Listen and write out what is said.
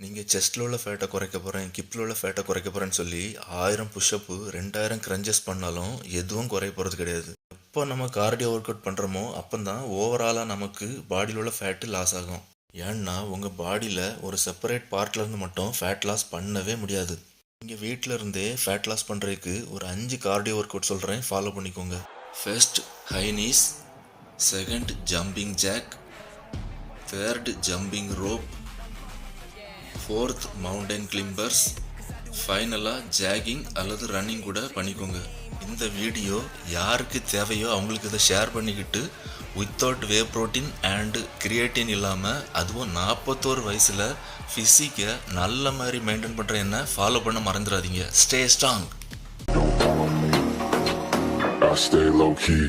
நீங்கள் செஸ்ட்டில் உள்ள ஃபேட்டை குறைக்க போகிறேன், கிப்பில் உள்ள ஃபேட்டை குறைக்க போகிறேன்னு சொல்லி 1000 புஷ்அப்பு 2000 கிரன்ச்சஸ் பண்ணாலும் எதுவும் குறைய போகிறது கிடையாது. எப்போ நம்ம கார்டியோ ஒர்க் அவுட் பண்ணுறோமோ அப்போ தான் ஓவராலாக நமக்கு பாடியில் உள்ள ஃபேட்டு லாஸ் ஆகும். ஏன்னா உங்கள் பாடியில் ஒரு செப்பரேட் பார்ட்லேருந்து மட்டும் ஃபேட் லாஸ் பண்ணவே முடியாது. நீங்கள் வீட்டில் இருந்தே ஃபேட் லாஸ் பண்ணுறதுக்கு ஒரு 5 கார்டியோ ஒர்க் அவுட் சொல்கிறேன், ஃபாலோ பண்ணிக்கோங்க. First high knees, second jumping jack, third jumping rope, fourth mountain climbers, ஃபைனலாக ஜாகிங் அல்லது ரன்னிங் கூட பண்ணிக்கோங்க. இந்த வீடியோ யாருக்கு தேவையோ அவங்களுக்கு இதை ஷேர் பண்ணிக்கிட்டு without whey protein and creatine இல்லாமல் அதுவும் 41 வயசில் ஃபிசிக்கை நல்ல மாதிரி மெயின்டைன் பண்ணுற என்ன ஃபாலோ பண்ண மறந்துடாதீங்க. Stay strong. I stay low key.